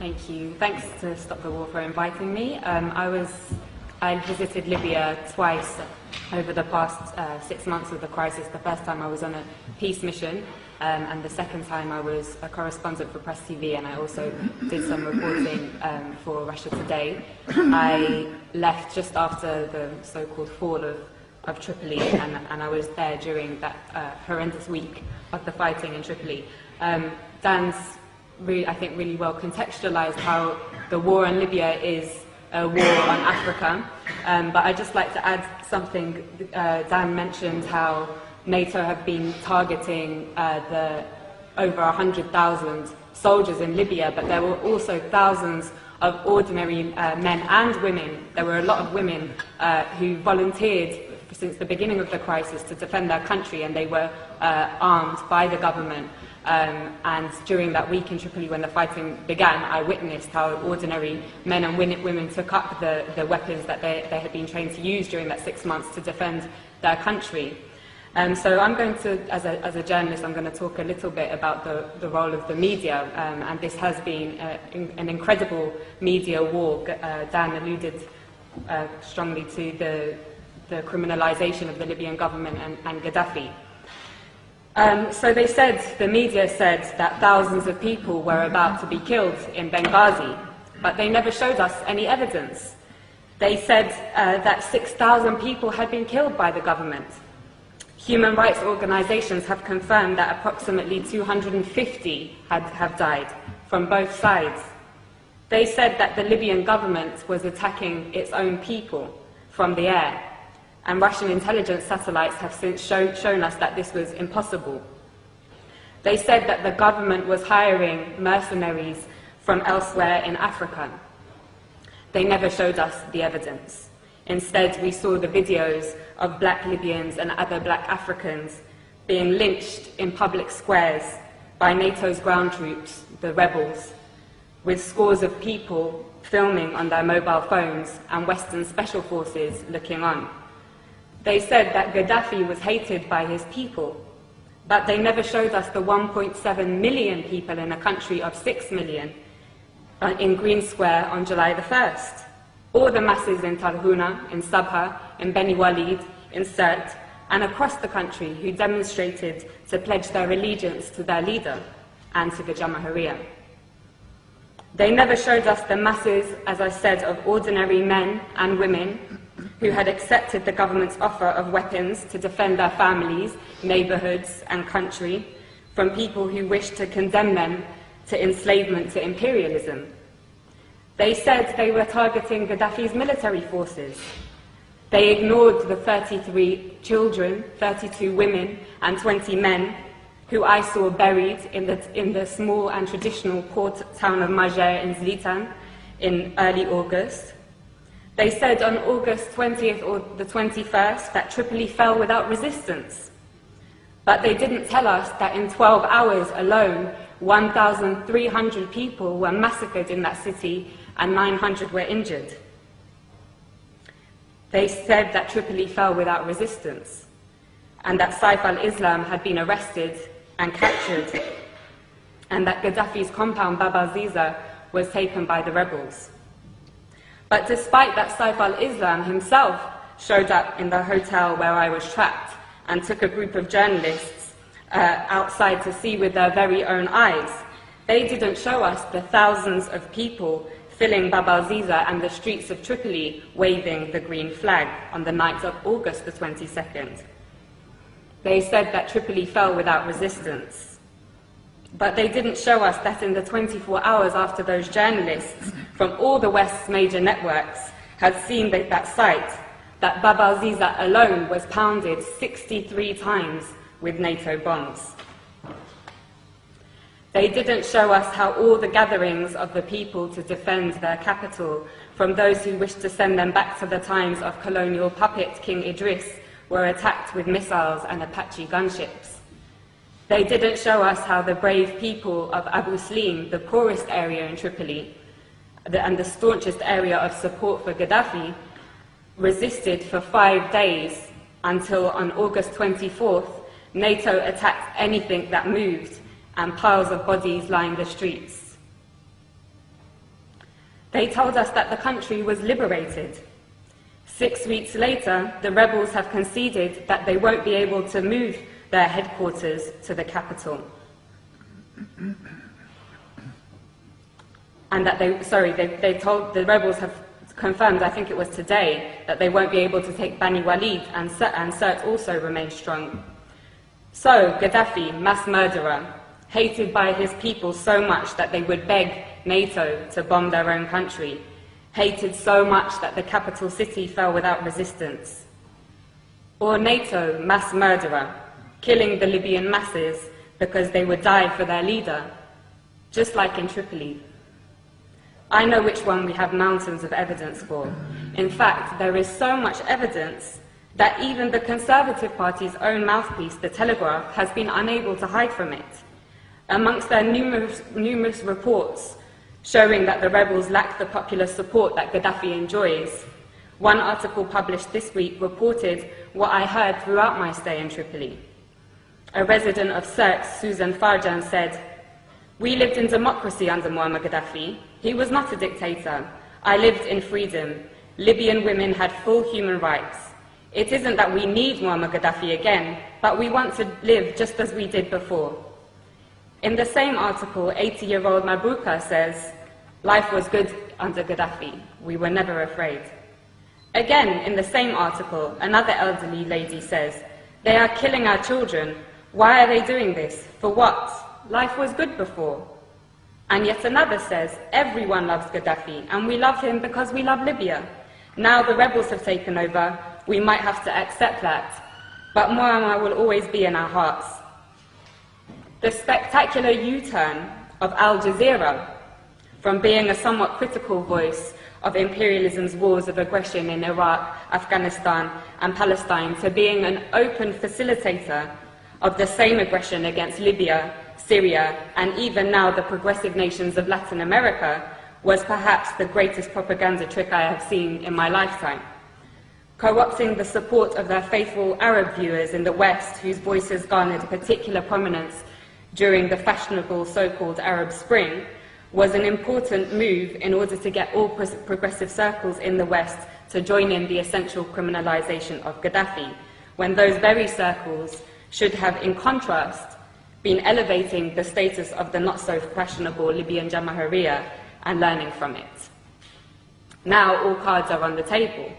Thank you. Thanks to Stop the War for inviting me. I visited Libya twice over the past 6 months of the crisis. The first time I was on a peace mission, and the second time I was a correspondent for Press TV, and I also did some reporting for Russia Today. I left just after the so-called fall of Tripoli, and I was there during that horrendous week of the fighting in Tripoli. Dan's I think really well contextualized how the war in Libya is a war on Africa, but I'd just like to add something. Dan mentioned how NATO have been targeting the over 100,000 soldiers in Libya, but there were also thousands of ordinary men and women. There were a lot of women who volunteered since the beginning of the crisis to defend their country, and they were armed by the government. And during that week in Tripoli when the fighting began, I witnessed how ordinary men and women took up the weapons that they had been trained to use during that 6 months to defend their country. So I'm going to, as a journalist, I'm going to talk a little bit about the role of the media, and this has been an incredible media war. Dan alluded strongly to the criminalization of the Libyan government and Gaddafi. So the media said that thousands of people were about to be killed in Benghazi, but they never showed us any evidence. They said that 6,000 people had been killed by the government. Human rights organizations have confirmed that approximately 250 have died from both sides. They said that the Libyan government was attacking its own people from the air, and Russian intelligence satellites have since shown us that this was impossible. They said that the government was hiring mercenaries from elsewhere in Africa. They never showed us the evidence. Instead, we saw the videos of black Libyans and other black Africans being lynched in public squares by NATO's ground troops, the rebels, with scores of people filming on their mobile phones and Western special forces looking on. They said that Gaddafi was hated by his people, but they never showed us the 1.7 million people in a country of 6 million in Green Square on July the 1st, or the masses in Tarhuna, in Sabha, in Beni Walid, in Sirte, and across the country who demonstrated to pledge their allegiance to their leader and to the Jamahiriya. They never showed us the masses, as I said, of ordinary men and women who had accepted the government's offer of weapons to defend their families, neighborhoods, and country from people who wished to condemn them to enslavement, to imperialism. They said they were targeting Gaddafi's military forces. They ignored the 33 children, 32 women, and 20 men who I saw buried in the small and traditional port town of Majer in Zlitan in early August. They said on August 20th or the 21st that Tripoli fell without resistance. But they didn't tell us that in 12 hours alone, 1,300 people were massacred in that city and 900 were injured. They said that Tripoli fell without resistance and that Saif al-Islam had been arrested and captured and that Gaddafi's compound Bab al-Ziza was taken by the rebels. But despite that, Saif al-Islam himself showed up in the hotel where I was trapped and took a group of journalists outside to see with their very own eyes. They didn't show us the thousands of people filling Bab al-Ziza and the streets of Tripoli waving the green flag on the night of August the 22nd. They said that Tripoli fell without resistance. But they didn't show us that in the 24 hours after those journalists from all the West's major networks had seen that site, that Bab al-Ziza alone was pounded 63 times with NATO bombs. They didn't show us how all the gatherings of the people to defend their capital from those who wished to send them back to the times of colonial puppet King Idris were attacked with missiles and Apache gunships. They didn't show us how the brave people of Abu Slim, the poorest area in Tripoli, and the staunchest area of support for Gaddafi, resisted for 5 days until on August 24th, NATO attacked anything that moved and piles of bodies lined the streets. They told us that the country was liberated. 6 weeks later, the rebels have conceded that they won't be able to move their headquarters to the capital. And that the rebels have confirmed, I think it was today, that they won't be able to take Bani Walid, and Sirte also remains strong. So, Gaddafi, mass murderer, hated by his people so much that they would beg NATO to bomb their own country, hated so much that the capital city fell without resistance. Or NATO, mass murderer, killing the Libyan masses because they would die for their leader, just like in Tripoli. I know which one we have mountains of evidence for. In fact, there is so much evidence that even the Conservative Party's own mouthpiece, The Telegraph, has been unable to hide from it. Amongst their numerous reports showing that the rebels lack the popular support that Gaddafi enjoys, one article published this week reported what I heard throughout my stay in Tripoli. A resident of Sirte, Susan Farjan, said, "We lived in democracy under Muammar Gaddafi. He was not a dictator. I lived in freedom. Libyan women had full human rights. It isn't that we need Muammar Gaddafi again, but we want to live just as we did before." In the same article, 80-year-old Mabruka says, "Life was good under Gaddafi. We were never afraid." Again, in the same article, another elderly lady says, "They are killing our children. Why are they doing this? For what? Life was good before." And yet another says, "Everyone loves Gaddafi, and we love him because we love Libya. Now the rebels have taken over, we might have to accept that, but Muammar will always be in our hearts." The spectacular U-turn of Al Jazeera, from being a somewhat critical voice of imperialism's wars of aggression in Iraq, Afghanistan, and Palestine, to being an open facilitator of the same aggression against Libya, Syria, and even now the progressive nations of Latin America, was perhaps the greatest propaganda trick I have seen in my lifetime. Co-opting the support of their faithful Arab viewers in the West, whose voices garnered particular prominence during the fashionable so-called Arab Spring, was an important move in order to get all progressive circles in the West to join in the essential criminalization of Gaddafi, when those very circles should have, in contrast, been elevating the status of the not-so-fashionable Libyan Jamahiriya and learning from it. Now all cards are on the table.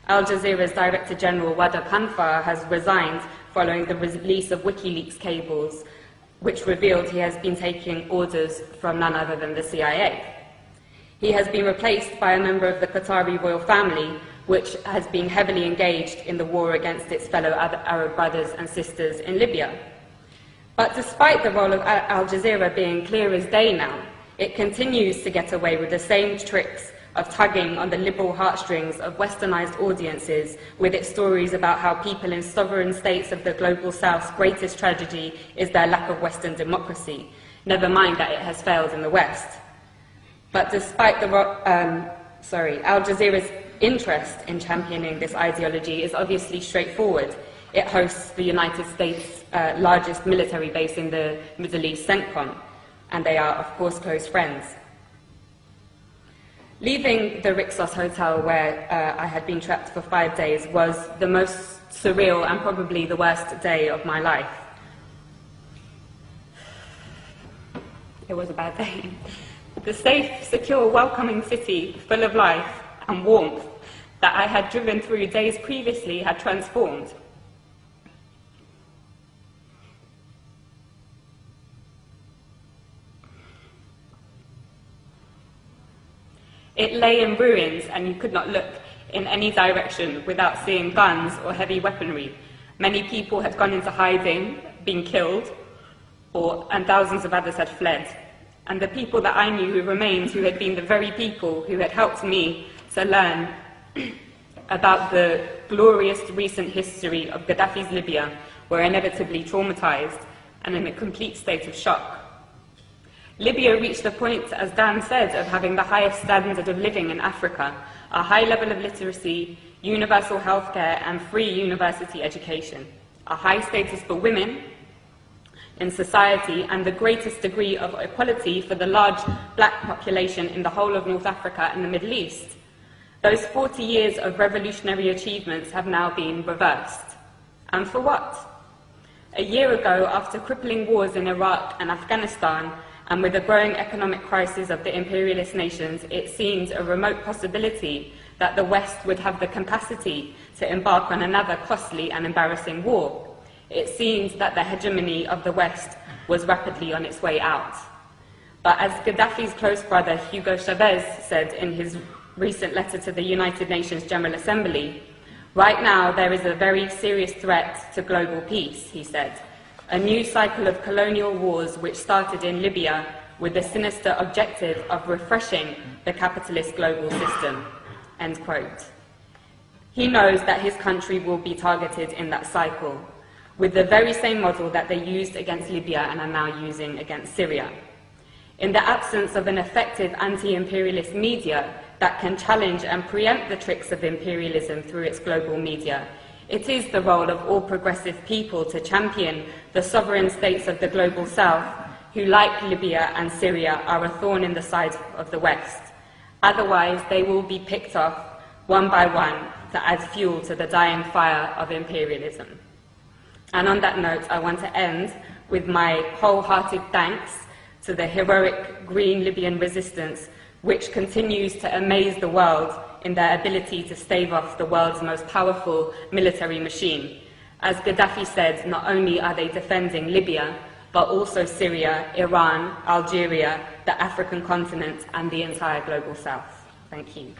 Al Jazeera's Director General Wada Kanfar has resigned following the release of WikiLeaks cables, which revealed he has been taking orders from none other than the CIA. He has been replaced by a member of the Qatari royal family, which has been heavily engaged in the war against its fellow Arab brothers and sisters in Libya. But despite the role of Al Jazeera being clear as day now, it continues to get away with the same tricks of tugging on the liberal heartstrings of westernized audiences with its stories about how people in sovereign states of the global south's greatest tragedy is their lack of Western democracy, never mind that it has failed in the West. But despite Al Jazeera's interest in championing this ideology is obviously straightforward. It hosts the United States' largest military base in the Middle East, CENTCOM, and they are, of course, close friends. Leaving the Rixos Hotel, where I had been trapped for 5 days, was the most surreal and probably the worst day of my life. It was a bad day. The safe, secure, welcoming city, full of life and warmth that I had driven through days previously had transformed. It lay in ruins, and you could not look in any direction without seeing guns or heavy weaponry. Many people had gone into hiding, been killed, and thousands of others had fled. And the people that I knew who remained, who had been the very people who had helped me to learn about the glorious recent history of Gaddafi's Libya, were inevitably traumatized and in a complete state of shock. Libya reached the point, as Dan said, of having the highest standard of living in Africa, a high level of literacy, universal healthcare, and free university education, a high status for women, in society and the greatest degree of equality for the large black population in the whole of North Africa and the Middle East. Those 40 years of revolutionary achievements have now been reversed. And for what? A year ago, after crippling wars in Iraq and Afghanistan, and with the growing economic crisis of the imperialist nations, it seemed a remote possibility that the West would have the capacity to embark on another costly and embarrassing war. It seemed that the hegemony of the West was rapidly on its way out. But as Gaddafi's close brother Hugo Chavez said in his recent letter to the United Nations General Assembly, right now there is a very serious threat to global peace, he said. A new cycle of colonial wars which started in Libya with the sinister objective of refreshing the capitalist global system, end quote. He knows that his country will be targeted in that cycle, with the very same model that they used against Libya and are now using against Syria. In the absence of an effective anti-imperialist media that can challenge and preempt the tricks of imperialism through its global media, it is the role of all progressive people to champion the sovereign states of the global south, who, like Libya and Syria, are a thorn in the side of the West. Otherwise, they will be picked off one by one to add fuel to the dying fire of imperialism. And on that note, I want to end with my wholehearted thanks to the heroic Green Libyan resistance, which continues to amaze the world in their ability to stave off the world's most powerful military machine. As Gaddafi said, not only are they defending Libya, but also Syria, Iran, Algeria, the African continent, and the entire global south. Thank you.